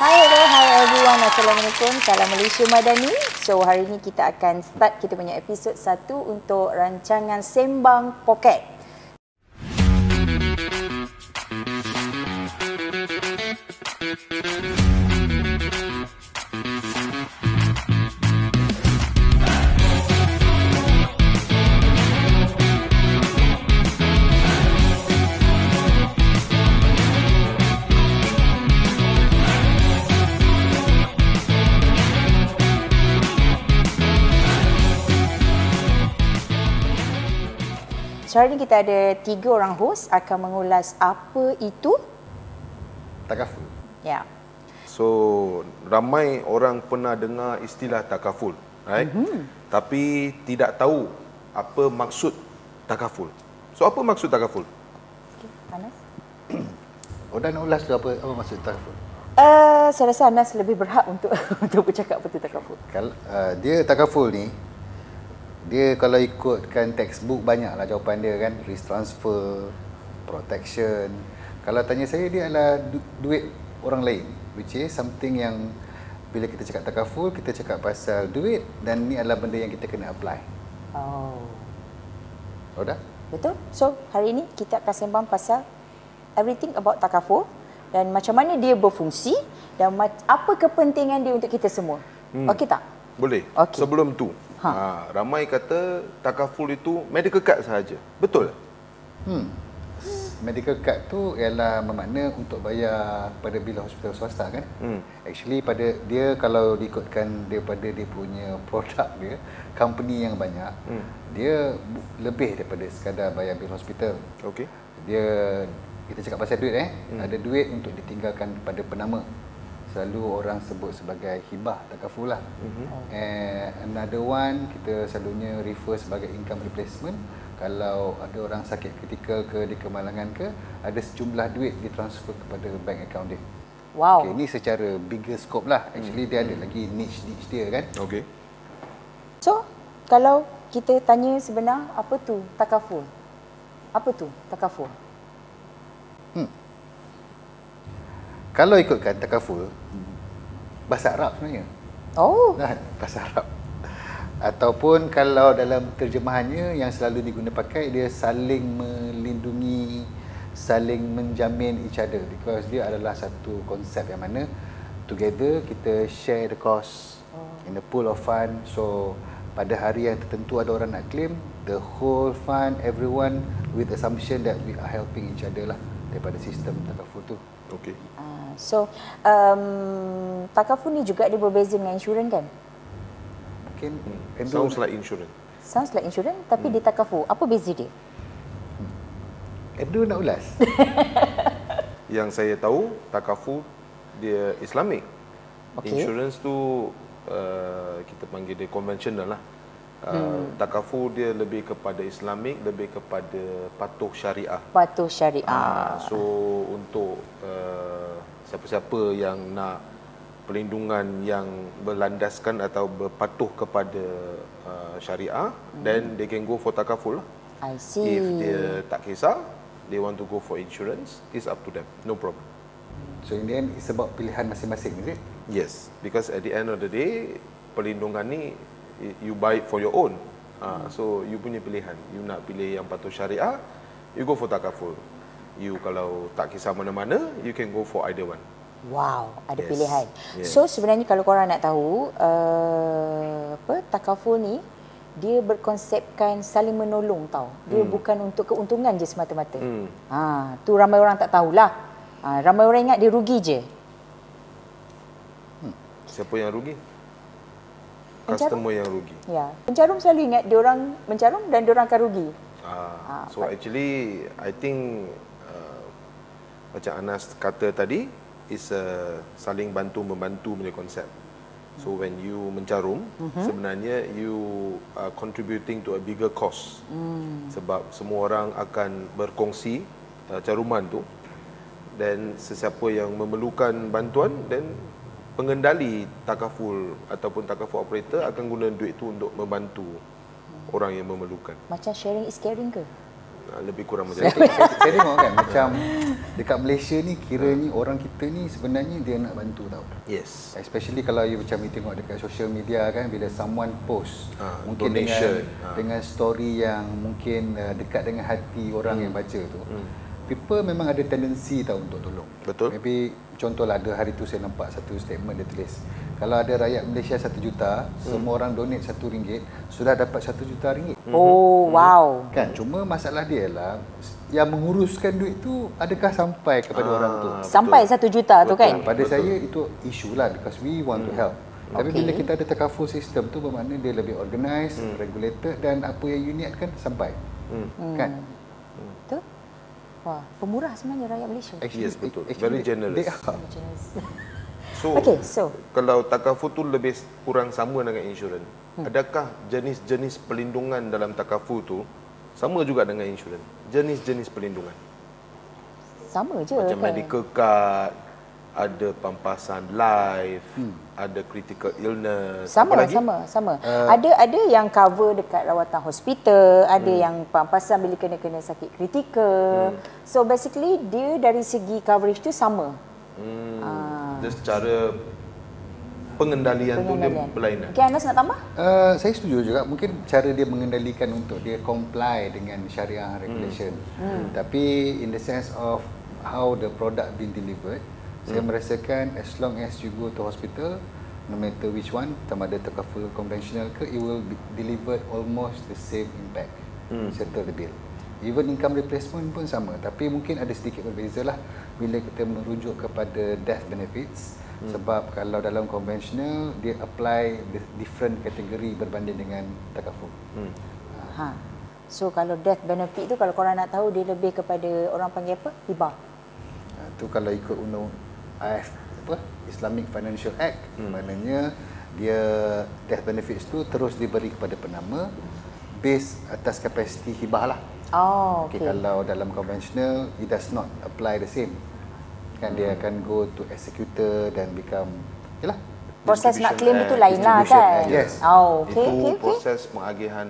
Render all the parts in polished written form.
Hi everyone. Assalamualaikum. Salam Malaysia Madani. So hari ini kita akan start kita punya episod 1 untuk rancangan Sembang Poket. So, hari ini kita ada 3 orang host akan mengulas apa itu takaful. Ya. So, ramai orang pernah dengar istilah takaful, right? Tapi tidak tahu apa maksud takaful. So, apa maksud takaful? Okay, Anas? Dah nak ulas tu apa maksud takaful? Saya rasa Anas lebih berhak untuk untuk bercakap apa itu takaful. Dia takaful ni, dia kalau ikutkan textbook banyaklah jawapan dia kan, risk transfer, protection. Kalau tanya saya, dia adalah duit orang lain, which is something yang bila kita cakap takaful, kita cakap pasal duit dan ni adalah benda yang kita kena apply. Oh. Dah? Betul? So, hari ini kita akan sembang pasal everything about takaful dan macam mana dia berfungsi dan apa kepentingan dia untuk kita semua. Okey tak? Boleh. Okay. Sebelum tu, ramai kata takaful itu medical card sahaja. Betul? Medical card tu ialah bermakna untuk bayar pada bil hospital swasta kan. Actually pada dia, kalau diikutkan daripada dia punya produk dia, company yang banyak, dia lebih daripada sekadar bayar bil hospital. Okey. Dia, kita cakap pasal duit ada duit untuk ditinggalkan pada penama. Selalu orang sebut sebagai hibah takaful lah. Another one, kita selalunya refer sebagai income replacement. Kalau ada orang sakit kritikal ke, di kemalangan ke, ada sejumlah duit ditransfer kepada bank account dia. Wow. Okay, ni secara bigger scope lah. Actually dia ada lagi niche dia kan. Okey. So, kalau kita tanya sebenar apa tu takaful? Apa tu takaful? Kalau ikutkan takaful, bahasa Arab sebenarnya. Oh. Bahasa Arab. Ataupun kalau dalam terjemahannya yang selalu diguna pakai, dia saling melindungi, saling menjamin each other, because dia adalah satu konsep yang mana together kita share the cost in the pool of fund. So pada hari yang tertentu ada orang nak claim, the whole fund, everyone with assumption that we are helping each other lah daripada sistem takaful tu. Okey. So, takaful ni juga dia berbeza dengan insurans kan? Mungkin Sounds like insurance. Sounds like insurans, tapi dia takaful. Apa beza dia? Abdul nak ulas? Yang saya tahu, takaful dia Islamic. Okey. Insurance tu kita panggil dia konvensional lah. Takaful dia lebih kepada Islamik, lebih kepada patuh syariah. Patuh syariah. So untuk siapa-siapa yang nak perlindungan yang berlandaskan atau berpatuh kepada syariah, then they can go for takaful lah. I see. If dia tak kisah, they want to go for insurance, it's up to them, no problem. So in the end, it's about pilihan masing-masing, is it? Yes, because at the end of the day, perlindungan ni you buy it for your own. So you punya pilihan. You nak pilih yang patuh syariah, you go for takaful. You kalau tak kisah mana-mana, you can go for either one. Wow, ada Yes. pilihan. Yes. So sebenarnya kalau korang nak tahu, takaful ni dia berkonsepkan saling menolong tau. Dia bukan untuk keuntungan je semata-mata. Tu ramai orang tak tahulah. Ramai orang ingat dia rugi je. Siapa yang rugi? Pencarum? Customer yang rugi. Ya, pencarum selalu ingat dia orang mencarum dan dia orang akan rugi. So actually, I think macam Anas kata tadi, is saling bantu-membantu punya konsep. So when you mencarum, sebenarnya you are contributing to a bigger cost. Sebab semua orang akan berkongsi caruman tu, dan sesiapa yang memerlukan bantuan, dan pengendali takaful ataupun takaful operator akan guna duit tu untuk membantu orang yang memerlukan. Macam sharing is caring ke? lebih kurang Saya, macam tu. saya tengok kan macam dekat Malaysia ni kiranya orang kita ni sebenarnya dia nak bantu tau. Yes. Especially kalau you macam you tengok dekat social media kan, bila someone post mungkin donation. dengan story yang mungkin dekat dengan hati orang yang baca tu. People memang ada tendensi tau untuk tolong. Betul. Maybe contohlah ada hari tu saya nampak satu statement dia tulis, kalau ada rakyat Malaysia 1 juta, semua orang donate RM1, sudah dapat RM1 juta. Oh, wow. Kan, cuma masalah dia lah yang menguruskan duit tu adakah sampai kepada orang tu. Sampai 1 juta tu kan? Pada saya itu isu lah, because we want to help. Tapi bila kita ada takaful system tu, bermakna dia lebih organised, regulated, dan apa yang you niatkan sampai. Kan? Betul? Wah, pemurah sebenarnya rakyat Malaysia. Yes, betul. Very generous. They are. So, Okay, so kalau takaful tu lebih kurang sama dengan insurans, adakah jenis-jenis pelindungan dalam takaful tu sama juga dengan insurans? Jenis-jenis pelindungan. sama je Macam kan? medical card, ada pampasan life, ada critical illness. Sama, apa lagi? sama. Ada yang cover dekat rawatan hospital, ada yang pampasan bila kena sakit kritikal. So basically dia dari segi coverage tu sama. Dia secara pengendalian tu dia berlainan. Okay, Anas nak tambah? Saya setuju juga, mungkin cara dia mengendalikan untuk dia comply dengan syariah regulation. Tapi in the sense of how the product being delivered, saya merasakan as long as you go to hospital, no matter which one, sama ada takaful konvensional ke, it will be delivered almost the same impact, settle the bill. Even income replacement pun sama, tapi mungkin ada sedikit berbeza lah bila kita merujuk kepada death benefits. Sebab kalau dalam konvensional dia apply different kategori berbanding dengan takaful. So kalau death benefit tu, kalau korang nak tahu, dia lebih kepada orang panggil apa? Hibah. Tu kalau ikut undang Islamic Financial Act, maknanya dia death benefits tu terus diberi kepada penama based atas kapasiti hibah lah. Oh, okay. Kalau dalam konvensional, it does not apply the same. Kan dia akan go to executor dan become, yalah, Proses nak claim itu Distribution lain lah distribution kan? act, yes. Oh, okay, Itu okay. proses pengagihan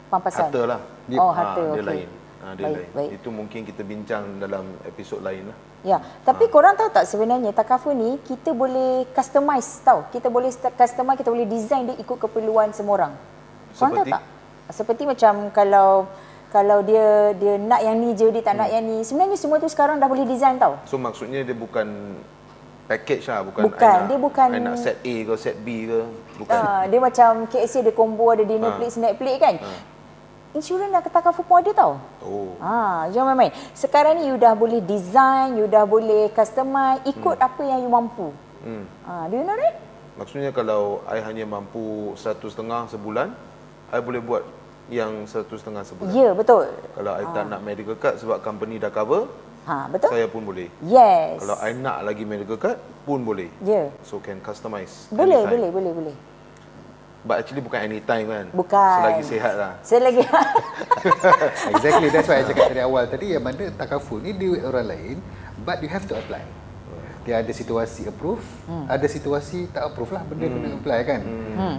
Pampasan. harta lah. Oh, harta, Dia okey. lain. Dia Baik, lain. baik. Itu mungkin kita bincang dalam episod lain lah. Ya, tapi korang tahu tak sebenarnya takaful ni kita boleh customize tau. Kita boleh customize, kita boleh design dia ikut keperluan semua orang. Korang tahu Seperti? tak? Seperti macam kalau dia nak yang ni je, dia tak nak yang ni. Sebenarnya semua tu sekarang dah boleh design tau. So maksudnya dia bukan package lah, bukan, Dia bukan I nak set A ke set B ke, bukan. Dia macam KFC ada combo, ada dinner plate, snack plate kan. Insurans dah takaful pun ada tau. Oh. Jangan main-main. Sekarang ni you dah boleh design, you dah boleh customize ikut apa yang you mampu. Do you know that? Maksudnya kalau I hanya mampu 1.5 sebulan, I boleh buat yang 1.5 sebulan. Ya, betul. Kalau I tak nak medical card sebab company dah cover, Betul? saya pun boleh. Yes. Kalau I nak lagi medical card pun boleh. Ya. So can customize. Boleh, anytime. boleh. But actually bukan anytime kan. Bukan. Selagi sihat lah. Selagi Exactly, that's why I cakap dari awal tadi, yang mana takaful ni duit orang lain, but you have to apply. Dia ada situasi approve, ada situasi tak approve lah, benda kena apply kan.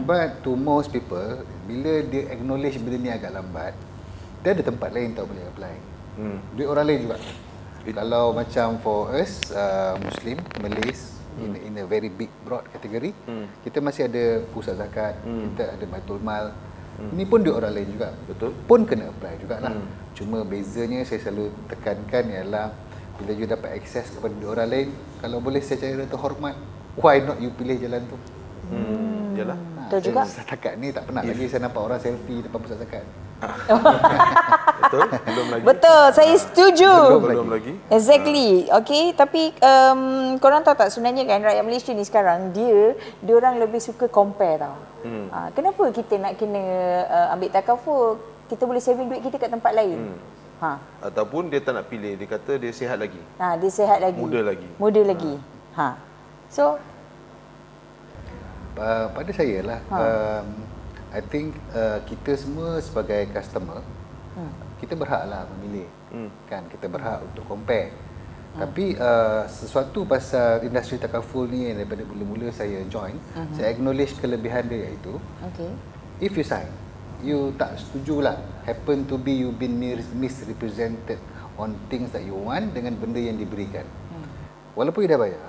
But to most people, bila dia acknowledge benda ni agak lambat, dia ada tempat lain tau boleh apply. Duit orang lain juga. Kalau macam for us, Muslim, Malays, in a very big broad category, kita masih ada pusat zakat, kita ada Baitul Mal. Ini pun duit orang lain juga. Betul. Pun kena apply jugalah. Cuma bezanya saya selalu tekankan ialah bila you dapat akses kepada duit orang lain, kalau boleh secara terhormat, why not you pilih jalan tu? Yalah. Betul juga. Setakat ni tak pernah lagi saya nampak orang selfie depan pusat zakat. Betul? Belum lagi. Betul, saya setuju. Belum lagi. Exactly. Okay, tapi korang tahu tak sebenarnya kan rakyat Malaysia ni sekarang dia orang lebih suka compare tau. Kenapa kita nak kena ambil takaful? Kita boleh saving duit kita kat tempat lain. Ataupun dia tak nak pilih, dia kata dia sihat lagi. Dia sihat lagi. Muda lagi. So Pada saya lah, I think kita semua sebagai customer, kita berhaklah memilih, kan, kita berhak untuk compare. Tapi sesuatu pasal industri takaful ni yang daripada mula-mula saya join, saya acknowledge kelebihan dia iaitu, if you sign, you tak setuju lah, happen to be you been misrepresented on things that you want dengan benda yang diberikan. Walaupun you dah bayar,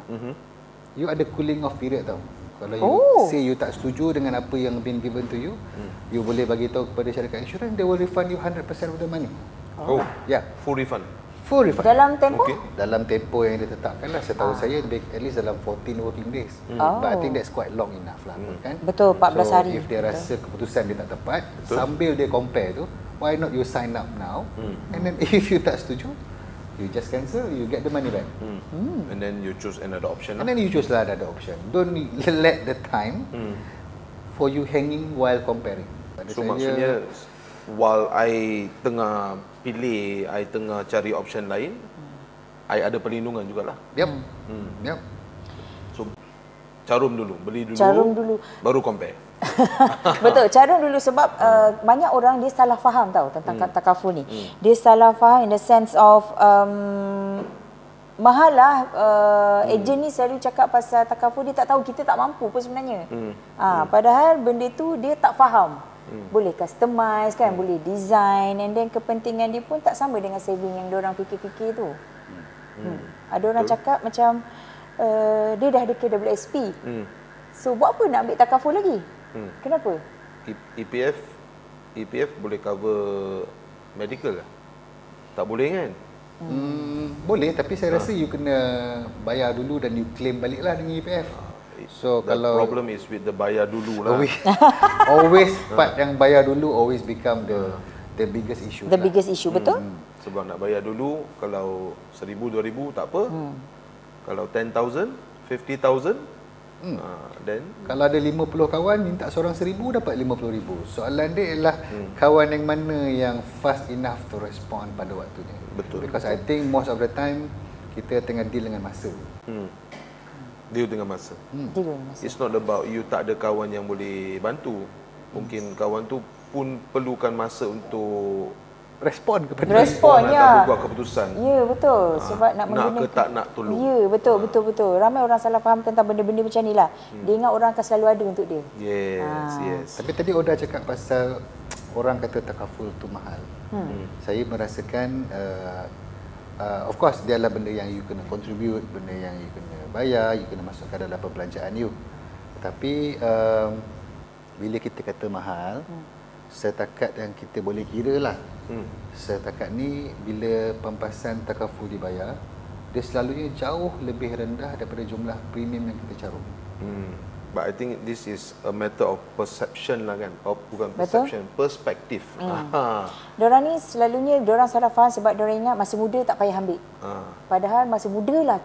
you ada cooling off period tau. Kalau you say you tak setuju dengan apa yang been given to you, you boleh bagi tahu kepada syarikat insurans, they will refund you 100% of the money. Oh, Yeah, full refund. full refund. Dalam tempoh? Okay. Dalam tempoh yang ditetapkan lah, setahu saya at least dalam 14 working days. But I think that's quite long enough lah, kan? Betul, 14 so, hari. if dia rasa keputusan dia tak tepat, sambil dia compare tu, why not you sign up now, and then if you tak setuju, you just cancel, you get the money back. And then you choose another option And lah. then you choose lah another option. Don't let the time for you hanging while comparing. Pada So saya, maksudnya while I tengah pilih, I tengah cari option lain, I ada perlindungan jugalah. Yep. Yep. So carum dulu, beli dulu, Carum dulu. baru compare. Betul, carum dulu sebab banyak orang dia salah faham tau tentang takaful ni. Dia salah faham in the sense of mahal lah, ejen ni selalu cakap pasal takaful, dia tak tahu kita tak mampu pun sebenarnya. Padahal benda tu dia tak faham. Boleh customize kan, boleh design, and then kepentingan dia pun tak sama dengan saving yang diorang fikir-fikir tu. Ada orang cakap macam dia dah ada KWSP. So buat apa nak ambil takaful lagi? Kenapa? EPF boleh cover medical lah? Tak boleh kan? Boleh, tapi saya rasa you kena bayar dulu dan you claim balik lah dengan EPF. So The kalau problem is with the bayar dulu lah. always part yang bayar dulu always become the biggest issue. The biggest issue, betul? Sebab nak bayar dulu, kalau 1,000, 2,000 tak apa. Kalau 10,000, 50,000, then Kalau ada 50 kawan, minta seorang 1,000, dapat 50,000. Soalan dia ialah kawan yang mana yang fast enough to respond pada waktunya. Betul. Because I think most of the time, kita tengah deal dengan masa. deal dengan masa. Deal dengan masa. It's not about you tak ada kawan yang boleh bantu. Mungkin kawan tu pun perlukan masa untuk Respon kepada Respon, ya. buat keputusan. Ya, betul. Sebab nak Nak ke tak nak tolong. Ya, betul. Ramai orang salah faham tentang benda-benda macam ni lah. Dia ingat orang akan selalu ada untuk dia. Yes. Tapi tadi Oda cakap pasal orang kata takaful tu mahal. Saya merasakan of course dia adalah benda yang you kena contribute, benda yang you kena bayar, you kena masukkan dalam perbelanjaan you. Tapi bila kita kata mahal, setakat yang kita boleh kira lah, setakat ni bila pempasan takaful dibayar, dia selalunya jauh lebih rendah daripada jumlah premium yang kita carum. But I think this is a matter of perception lah kan. Bukan Betul. perception, perspektif. Diorang ni selalunya diorang salah faham sebab diorang ingat masa muda tak payah ambil. Padahal masa muda lah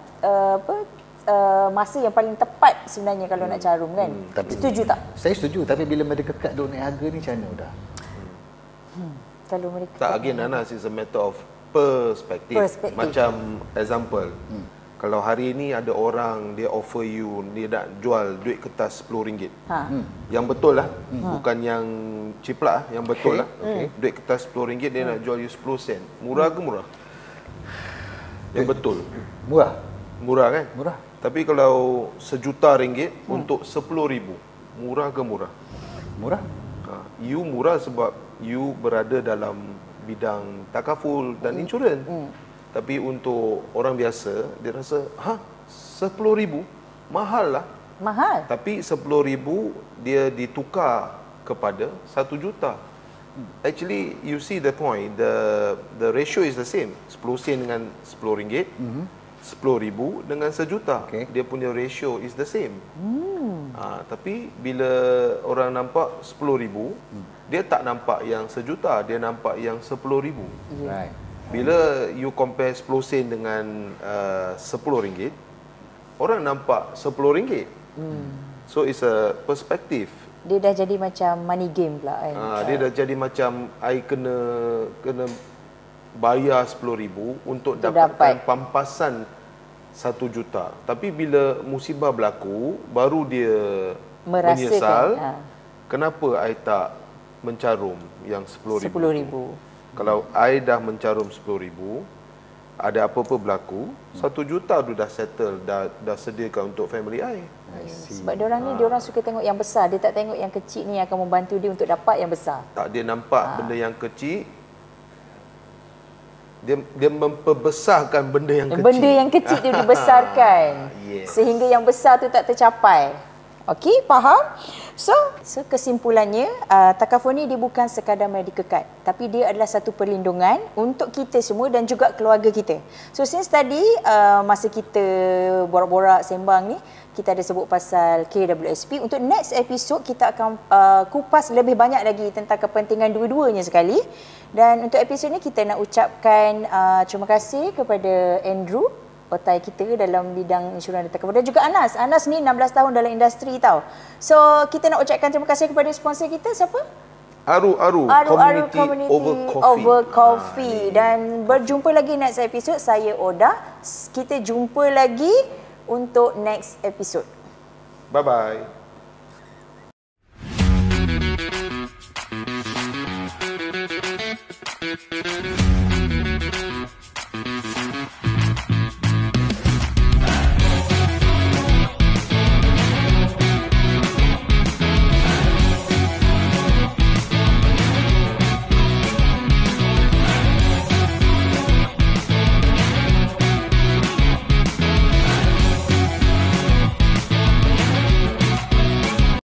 masa yang paling tepat sebenarnya kalau nak carum kan. Tapi Setuju tak? Saya setuju, tapi bila mereka kekak duk naik harga ni macam mana Oda? Kalau mereka Tak, again Anas, is a matter of perspektif. Perspektif. Macam example, kalau hari ni ada orang dia offer you, dia nak jual duit kertas RM10. Yang betul lah, bukan yang ciplak, yang betul lah. Duit kertas RM10 dia nak jual you 10 sen. Murah ke murah? Yang betul. Murah. Murah kan? Murah. Tapi kalau RM1,000 untuk 10,000, murah ke murah? Murah. You murah sebab you berada dalam bidang takaful dan insurans. Tapi untuk orang biasa, dia rasa, 10,000? Mahal lah. mahal. Tapi 10,000 dia ditukar kepada 1 juta. Actually, you see the point. The ratio is the same. 10 sen dengan RM10, 10,000 dengan 1 juta. Okay. Dia punya ratio is the same. Tapi bila orang nampak 10,000, dia tak nampak yang 1 juta, dia nampak yang 10,000. Right. Bila you compare 10 sen dengan RM10, orang nampak RM10. So it's a perspective. Dia dah jadi macam money game pula kan. Dia dah jadi macam I kena bayar RM10,000 untuk dapatkan pampasan 1 juta. Tapi bila musibah berlaku, baru dia menyesal, kenapa I tak mencarum yang RM10,000. RM10,000. Kalau I dah mencarum RM10,000, ada apa-apa berlaku, 1 juta tu dah settle, dah sediakan untuk family I. Sebab diorang ni, diorang suka tengok yang besar. Dia tak tengok yang kecil ni yang akan membantu dia untuk dapat yang besar. Tak, dia nampak benda yang kecil, dia memperbesarkan benda yang kecil. Benda yang kecil tu dibesarkan. Yes. Sehingga yang besar tu tak tercapai. Okey, faham? So kesimpulannya, takaful ni dia bukan sekadar medical card, tapi dia adalah satu perlindungan untuk kita semua dan juga keluarga kita. So since tadi masa kita borak-borak sembang ni, kita ada sebut pasal KWSP. Untuk next episode kita akan kupas lebih banyak lagi tentang kepentingan dua-duanya sekali. Dan untuk episod ni kita nak ucapkan terima kasih kepada Andrew, otai kita dalam bidang insurans dan takaful, dan juga Anas. Anas ni 16 tahun dalam industri tau. So kita nak ucapkan terima kasih kepada sponsor kita, siapa? Aru Community Over Coffee. Dan berjumpa lagi next episode. Saya Oda. Kita jumpa lagi untuk next episode. Bye-bye.